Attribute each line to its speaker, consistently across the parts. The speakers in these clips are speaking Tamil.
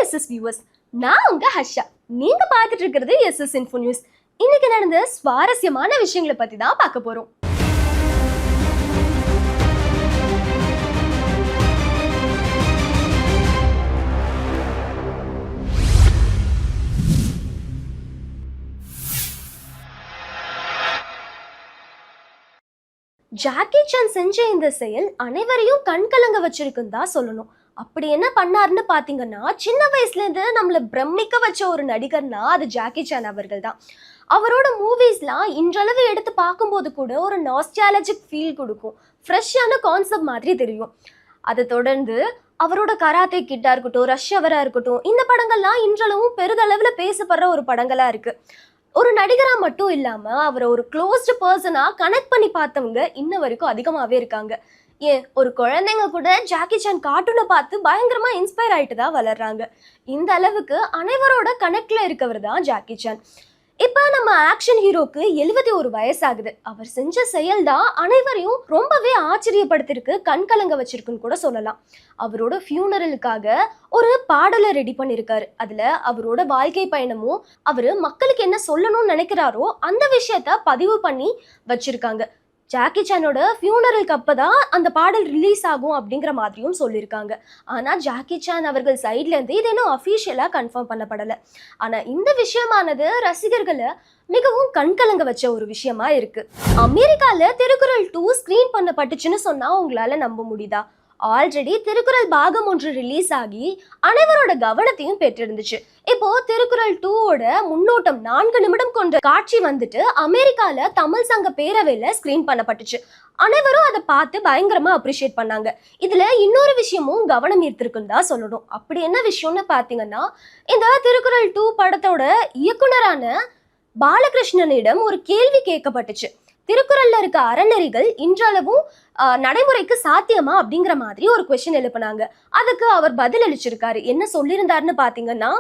Speaker 1: எஸ்எஸ் வியூவர்ஸ், நான் உங்க ஹர்ஷா. நீங்க பார்த்துட்டு இருக்கிறது எஸ்எஸ் இன்ஃபோ நியூஸ். இன்னைக்கு நடந்த சுவாரஸ்யமான விஷயங்களை பத்தி தான் பார்க்க போறோம். ஜாக்கி சான் செஞ்ச இந்த செயல் அனைவரையும் கண்கலங்க வச்சிருக்குன்னு தான் சொல்லணும். அப்படி என்ன பண்ணாருன்னு பாத்தீங்கன்னா, சின்ன வயசுல இருந்து நம்மள பிரமிக்க வச்ச ஒரு நடிகர்னா அது ஜாக்கி சான் அவர்கள் தான். அவரோட மூவிஸ்லாம் இன்றளவு எடுத்து பார்க்கும்போது கூட ஒரு நாஸ்டாலஜிக் ஃபீல் கொடுக்கும். ஃப்ரெஷ்ஷான கான்செப்ட் மாதிரி தெரியும். அதை தொடர்ந்து அவரோட கராத்தே கிட்டா இருக்கட்டும், ரஷ் அவரா இருக்கட்டும், இந்த படங்கள்லாம் இன்றளவும் பெரிதளவுல பேசப்படுற ஒரு படங்களா இருக்கு. ஒரு நடிகரா மட்டும் இல்லாம அவரை ஒரு க்ளோஸ்டு பர்சனா கனெக்ட் பண்ணி பார்த்தவங்க இன்ன வரைக்கும் அதிகமாவே இருக்காங்க. ஏன் ஒரு குழந்தைங்க கூட ஜாக்கி சான் கார்ட்டூனை பார்த்து பயங்கரமா இன்ஸ்பயர் ஆயிட்டு தான் வளர்றாங்க. இந்த அளவுக்கு அனைவரோட கனெக்ட்ல இருக்கவர் தான் ஜாக்கி சான். இப்ப நம்ம ஆக்ஷன் ஹீரோக்கு 71 வயசாகுது. அவர் செஞ்ச செயல் தான் அனைவரையும் ரொம்பவே ஆச்சரியப்படுத்திருக்கு, கண்கலங்க வச்சிருக்குன்னு கூட சொல்லலாம். அவரோட ஃபியூனரலுக்காக ஒரு பாடலை ரெடி பண்ணியிருக்காரு. அதுல அவரோட வாழ்க்கை பயணமும் அவரு மக்களுக்கு என்ன சொல்லணும்னு நினைக்கிறாரோ அந்த விஷயத்த பதிவு பண்ணி வச்சிருக்காங்க. ஜாக்கி சானோட ஃபியூனரலுக்கு அப்பதான் அந்த பாடல் ரிலீஸ் ஆகும் அப்படிங்கிற மாதிரியும் சொல்லியிருக்காங்க. ஆனா ஜாக்கி சான் அவர்கள் சைட்ல இருந்து இது இன்னும் அஃபீஷியலா கன்ஃபார்ம் பண்ணப்படலை. ஆனா இந்த விஷயமானது ரசிகர்களை மிகவும் கண்கலங்க வச்ச ஒரு விஷயமா இருக்கு. அமெரிக்கால திருக்குறள் 2 ஸ்கிரீன் பண்ணப்பட்டுச்சுன்னு சொன்னா உங்களால நம்ப முடியுதா? ஆல்ரெடி திருக்குறள் பாகம் 1 ரிலீஸ் ஆகி அனைவரோட கவனத்தையும் பெற்றிருந்துச்சு. இப்போ திருக்குறள் 2ஓட முன்னோட்டம் 4 நிமிடம் கொண்ட காட்சி வந்துட்டு அமெரிக்கால தமிழ் சங்க பேரவையில ஸ்கிரீன் பண்ணப்பட்டுச்சு. அனைவரும் அதை பார்த்து பயங்கரமா அப்ரிஷியேட் பண்ணாங்க. இதுல இன்னொரு விஷயமும் கவனம் ஈர்த்திருக்குன்னு தான் சொல்லணும். அப்படி என்ன விஷயம்னு பாத்தீங்கன்னா, இந்த திருக்குறள் 2 படத்தோட இயக்குனரான பாலகிருஷ்ணனிடம் ஒரு கேள்வி கேட்கப்பட்டுச்சு. திருக்குறள்ல இருக்க அறநெறிகள் இன்றளவும் நடைமுறைக்கு சாத்தியமா அப்படிங்கிற மாதிரி ஒரு கொஸ்டின் எழுப்பினாங்க. அதுக்கு அவர் பதில் அளிச்சிருக்காரு. என்ன சொல்லியிருந்தாருன்னு பாத்தீங்கன்னா,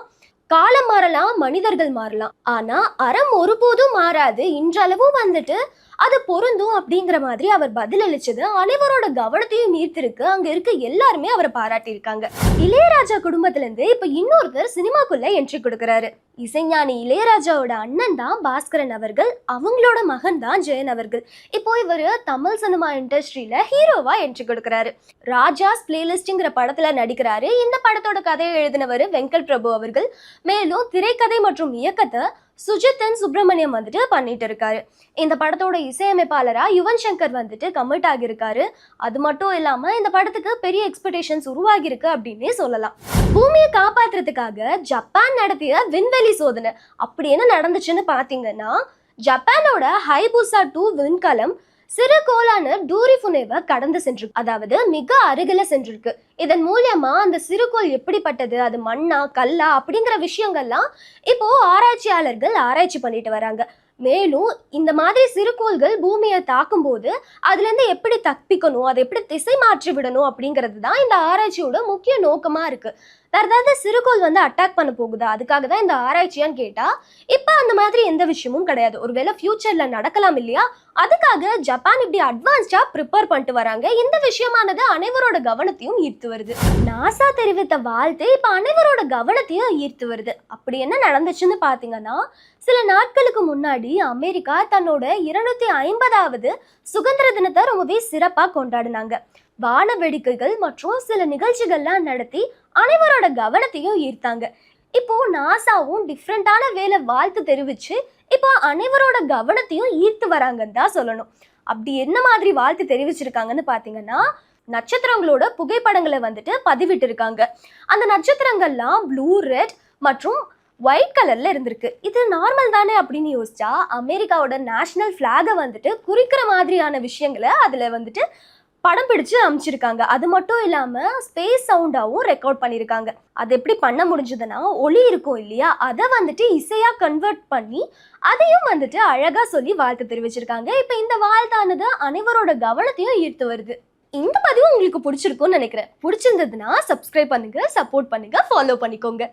Speaker 1: காலம் மாறலாம், மனிதர்கள் மாறலாம், ஆனா அறம் ஒருபோதும் மாறாது, இன்றளவும் வந்துட்டு அது பொருந்தும் அப்படிங்கிற மாதிரி அவர் பதில் அளிச்சது அனைவரோட கவனத்தையும் ஈர்த்திருக்கு. அங்க இருக்க எல்லாருமே அவரை பாராட்டியிருக்காங்க. இளையராஜா குடும்பத்துல இருந்து இப்ப இன்னொருத்தர் சினிமாக்குள்ள என்ட்ரி கொடுக்கிறாரு. இசைஞானி இளையராஜாவோட அண்ணன் தான் பாஸ்கரன் அவர்கள், அவங்களோட மகன் தான் ஜெயன் அவர்கள். இப்போ இவர் தமிழ் சினிமா இண்டஸ்ட்ரியில ஹீரோவா என்ட்ரி கொடுக்கிறாரு. ராஜாஸ் பிளேலிஸ்ட்ங்கிற படத்துல நடிக்கிறாரு. இந்த படத்தோட கதையை எழுதினவர் வெங்கட் பிரபு அவர்கள். மேலும் திரைக்கதை மற்றும் இயக்கத்தை சுஜித்தன் சுப்பிரமணியம் வந்துட்டு பண்ணிட்டு இருக்காரு. இந்த படத்தோட இசையமைப்பாளரா யுவன் சங்கர் வந்துட்டு கமிட் ஆகியிருக்காரு. அது மட்டும் இல்லாம இந்த படத்துக்கு பெரிய எக்ஸ்பெக்டேஷன்ஸ் உருவாகி இருக்கு அப்படின்னே சொல்லலாம். பூமியை காப்பாற்றுறதுக்காக ஜப்பான் நடத்திய விண்வெளி சோதனை அப்படி என்ன நடந்துச்சுன்னு பாத்தீங்கன்னா, ஜப்பானோட ஹைபுசா 2 விண்கலம் சிறு கோளான டூரிஃபுனேவை கடந்து சென்றிருக்கு. அதாவது மிக அருகில சென்றிருக்கு. இதன் மூலமா அந்த சிறுகோள் எப்படிப்பட்டது, அது மண்ணா கல்லா அப்படிங்கிற விஷயங்கள்லாம் இப்போ ஆராய்ச்சியாளர்கள் ஆராய்ச்சி பண்ணிட்டு வராங்க. மேலும் இந்த மாதிரி சிறுகோள்கள் பூமியை தாக்கும் போது அதுல இருந்து எப்படி தப்பிக்கணும், அதை எப்படி திசை மாற்றி விடணும் அப்படிங்கிறது தான் இந்த ஆராய்ச்சியோட முக்கிய நோக்கமா இருக்கு. வேற ஏதாவது சிறுகோள் வந்து அட்டாக் பண்ண போகுதா, அதுக்காக தான் இந்த ஆராய்ச்சியான்னு கேட்டா இப்ப அந்த மாதிரி எந்த விஷயமும் கிடையாது. ஒருவேளை ஃபியூச்சர்ல நடக்கலாம் இல்லையா, அதுக்காக ஜப்பான் இப்படி அட்வான்ஸ்டா ப்ரிப்பேர் பண்ணிட்டு வராங்க. இந்த விஷயமானது அனைவரோட கவனத்தையும் ஈர்த்து வருது. நாசா தெரிவித்த வாழ்த்து இப்ப அனைவரோட கவனத்தையும் ஈர்த்து வருது. அப்படி என்ன நடந்துச்சுன்னு பாத்தீங்கன்னா, சில நாட்களுக்கு முன்னாடி அமெரிக்கா தன்னோட 250வது சுதந்திர தினத்தை ரொம்பவே சிறப்பா கொண்டாடினாங்க. வான வேடிக்கைகள் மற்றும் சில நிகழ்ச்சிகள்லாம் நடத்தி அனைவரோட கவனத்தையும் ஈர்த்தாங்க. இப்போ நாசாவும் டிஃப்ரெண்டான வேலை வாழ்த்து தெரிவிச்சு இப்போ அனைவரோட கவனத்தையும் ஈர்த்து வராங்கன்னு தான் சொல்லணும். அப்படி என்ன மாதிரி வாழ்த்து தெரிவிச்சிருக்காங்கன்னு பாத்தீங்கன்னா, நட்சத்திரங்களோட புகைப்படங்களை வந்துட்டு பதிவிட்டு இருக்காங்க. அந்த நட்சத்திரங்கள்லாம் ப்ளூ, ரெட் மற்றும் ஒயிட் கலர்ல இருந்திருக்கு. இது நார்மல் தானே அப்படின்னு யோசிச்சா, அமெரிக்காவோட நேஷனல் ஃபிளாகை வந்துட்டு குறிக்கிற மாதிரியான விஷயங்களை அதுல வந்துட்டு படம் பிடிச்சு அமைச்சிருக்காங்க. அது மட்டும் இல்லாம ஸ்பேஸ் சவுண்டாவும் ரெக்கார்ட் பண்ணியிருக்காங்க. அது எப்படி பண்ண முடிஞ்சதுன்னா, ஒளி இருக்கும் இல்லையா, அதை வந்துட்டு இசையா கன்வெர்ட் பண்ணி அதையும் வந்துட்டு அழகா சொல்லி வாழ்த்து தெரிவிச்சிருக்காங்க. இப்ப இந்த வாழ்த்தானது அனைவரோட கவனத்தையும் ஈர்த்து வருது. இந்த பதிவு உங்களுக்கு பிடிச்சிருக்கும்னு நினைக்கிறேன். பிடிச்சிருந்ததுன்னா சப்ஸ்கிரைப் பண்ணுங்க, சப்போர்ட் பண்ணுங்க, ஃபாலோ பண்ணிக்கோங்க.